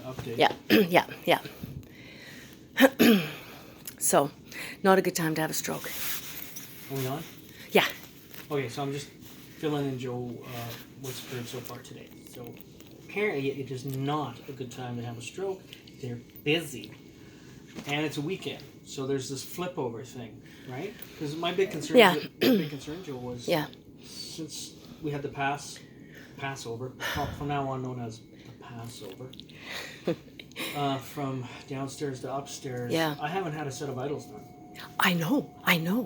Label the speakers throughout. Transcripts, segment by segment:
Speaker 1: update.
Speaker 2: Yeah. So, not a good time to have a stroke.
Speaker 1: Are we on?
Speaker 2: Yeah.
Speaker 1: Okay, so I'm just filling in Joe what's occurred so far today. So apparently it is not a good time to have a stroke. They're busy. And it's a weekend. So there's this flip over thing, right? Because my big concern, Joe, was since we had the Passover, from now on known as the Passover, from downstairs to upstairs, I haven't had a set of vitals done.
Speaker 2: I know.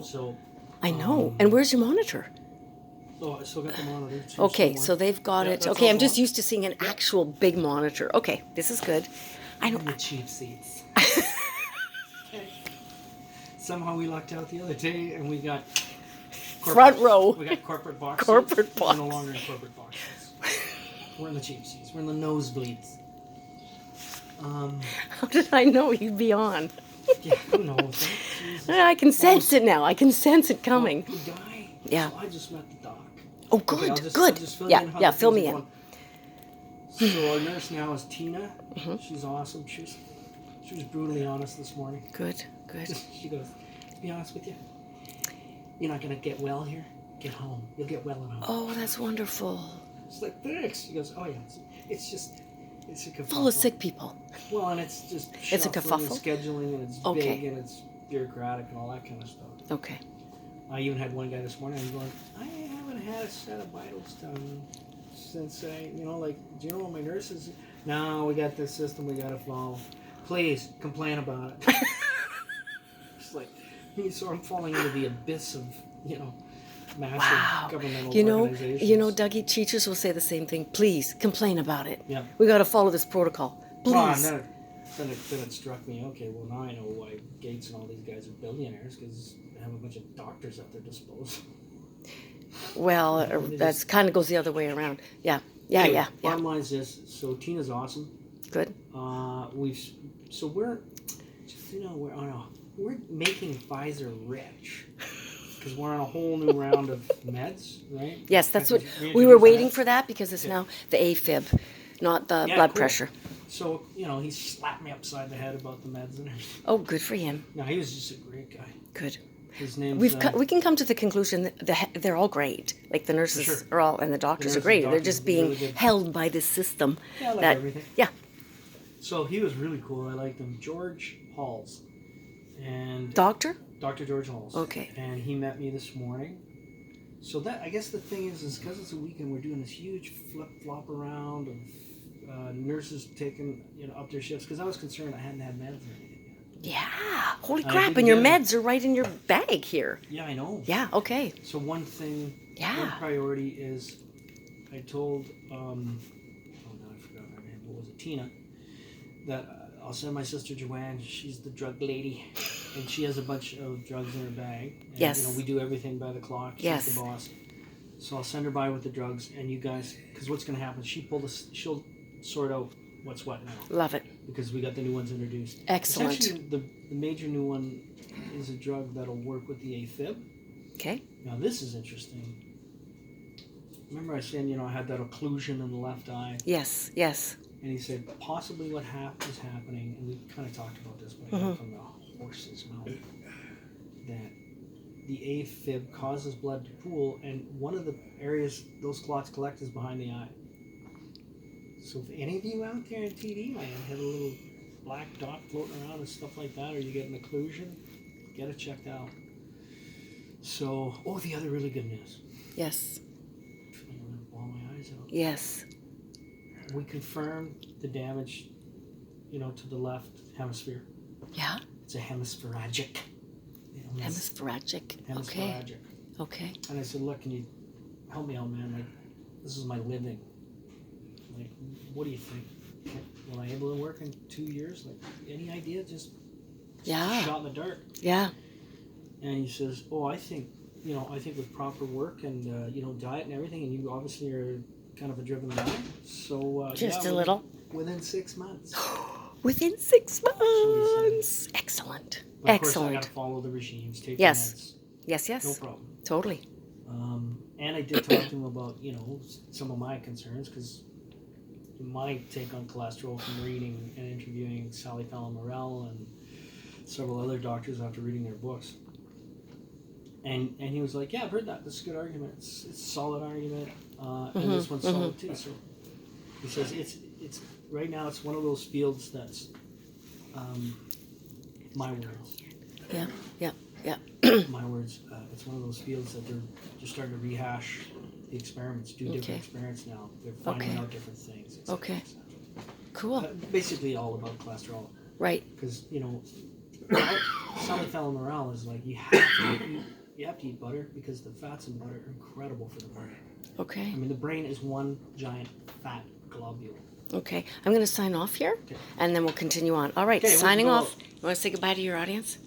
Speaker 1: So
Speaker 2: I know. And where's your monitor?
Speaker 1: Oh, I still got the monitor.
Speaker 2: Okay, so they've got it. Okay, I'm just used to seeing an actual big monitor. Okay, this is good. I know.
Speaker 1: The cheap seats. Okay. Somehow we lucked out the other day and we got
Speaker 2: front row.
Speaker 1: We got corporate boxes.
Speaker 2: Corporate box.
Speaker 1: We're no longer in corporate boxes. We're in the cheap seats. We're in the nosebleeds.
Speaker 2: How did I know you'd be on?
Speaker 1: Yeah, who knows?
Speaker 2: I can sense it now. I can sense it coming.
Speaker 1: Well, the guy.
Speaker 2: Yeah.
Speaker 1: So I just met the doc.
Speaker 2: Oh, good,
Speaker 1: okay, I'll
Speaker 2: good.
Speaker 1: I'll just fill
Speaker 2: Yeah, fill me in.
Speaker 1: So our nurse now is Tina. She's awesome. She was brutally honest this morning.
Speaker 2: Good.
Speaker 1: She goes, to be honest with you, you're not going to get well here. Get home. You'll get well at home.
Speaker 2: Oh, that's wonderful.
Speaker 1: It's like, thanks. She goes, oh yeah, it's a kerfuffle.
Speaker 2: Full of sick people.
Speaker 1: Well, and it's just
Speaker 2: it's a kerfuffle?
Speaker 1: and scheduling, and it's big, and it's bureaucratic, and all that kind of stuff.
Speaker 2: Okay.
Speaker 1: I even had one guy this morning, I'm going, I haven't had a set of vitals done since do you know what my nurse is? No, we got this system we got to follow. Please, complain about it. It's like, so I'm falling into the abyss of, massive governmental organizations.
Speaker 2: Dougie, teachers will say the same thing. Please, complain about it.
Speaker 1: Yeah.
Speaker 2: We got to follow this protocol. Please.
Speaker 1: Then it struck me, okay, well now I know why Gates and all these guys are billionaires, because they have a bunch of doctors at their disposal.
Speaker 2: Well, that kind of goes the other way around. Yeah.
Speaker 1: Bottom line is this, so Tina's awesome.
Speaker 2: Good.
Speaker 1: We're making Pfizer rich. Because we're on a whole new round of meds, right?
Speaker 2: Yes, that's what we were waiting for, that because it's now the AFib, not the blood pressure.
Speaker 1: So, he slapped me upside the head about the meds and everything.
Speaker 2: Oh, good for him.
Speaker 1: No, he was just a great guy.
Speaker 2: Good.
Speaker 1: His name's...
Speaker 2: we can come to the conclusion that they're all great. Like the nurses are all, and the doctors are great. They're just being held by this system.
Speaker 1: Yeah, I like everything.
Speaker 2: Yeah.
Speaker 1: So he was really cool. I liked him. George Halls. And
Speaker 2: Dr.
Speaker 1: George Halls.
Speaker 2: Okay.
Speaker 1: And he met me this morning. So that, I guess the thing is because it's a weekend, we're doing this huge flip-flop around of nurses taking up their shifts, because I was concerned I hadn't had meds or anything.
Speaker 2: Yeah. Holy crap, and your meds are right in your bag here.
Speaker 1: Yeah, I know.
Speaker 2: Yeah, okay.
Speaker 1: So one priority is, I told, now I forgot her name, what was it, Tina, that I'll send my sister Joanne, she's the drug lady, and she has a bunch of drugs in her bag. And,
Speaker 2: yes.
Speaker 1: We do everything by the clock. She's the boss. So I'll send her by with the drugs, and you guys, because what's going to happen, she'll sort out what's what now.
Speaker 2: Love it.
Speaker 1: Because we got the new ones introduced.
Speaker 2: Excellent.
Speaker 1: Essentially, the major new one is a drug that'll work with the AFib.
Speaker 2: Okay.
Speaker 1: Now this is interesting. Remember I said, I had that occlusion in the left eye?
Speaker 2: Yes.
Speaker 1: And he said, possibly what is happening, and we kind of talked about this, but I got from the horse's mouth, that the AFib causes blood to pool, and one of the areas those clots collect is behind the eye. So if any of you out there in TD land have a little black dot floating around and stuff like that, or you get an occlusion, get it checked out. So, the other really good news.
Speaker 2: Yes.
Speaker 1: I'm going to bawl my eyes out.
Speaker 2: Yes.
Speaker 1: We confirmed the damage, to the left hemisphere.
Speaker 2: Yeah?
Speaker 1: It's a hemisphagic.
Speaker 2: Hemisphagic. Okay.
Speaker 1: And I said, look, can you help me out, man? Like, this is my living. Like, what do you think? Will I be able to work in 2 years? Like, any idea? Just shot in the dark.
Speaker 2: Yeah.
Speaker 1: And he says, I think with proper work and, diet and everything, and you obviously are kind of a driven guy. So,
Speaker 2: just a little.
Speaker 1: Within 6 months.
Speaker 2: Within 6 months. Excellent.
Speaker 1: But
Speaker 2: excellent.
Speaker 1: Of course, I got to follow the regimes. Take
Speaker 2: yes.
Speaker 1: the meds.
Speaker 2: Yes.
Speaker 1: No problem.
Speaker 2: Totally.
Speaker 1: And I did talk to him about, some of my concerns, because my take on cholesterol from reading and interviewing Sally Fallon Morell and several other doctors after reading their books. And he was like, yeah, I've heard that. That's a good argument. It's a solid argument. And this one's solid too. So he says it's right now it's one of those fields that's my words.
Speaker 2: Yeah.
Speaker 1: My words. It's one of those fields that they're starting to rehash the experiments, do different experiments now. They're finding out different things. Et cetera,
Speaker 2: Okay.
Speaker 1: et cetera.
Speaker 2: Cool.
Speaker 1: Basically all about cholesterol.
Speaker 2: Right.
Speaker 1: Because, Sally Fallon Morell is like, you have to eat butter because the fats in butter are incredible for the brain.
Speaker 2: Okay.
Speaker 1: I mean, the brain is one giant fat globule.
Speaker 2: Okay. I'm going to sign off here,
Speaker 1: Okay.
Speaker 2: and then we'll continue on. All right.
Speaker 1: Okay,
Speaker 2: Signing
Speaker 1: we'll
Speaker 2: off. You want to say goodbye to your audience?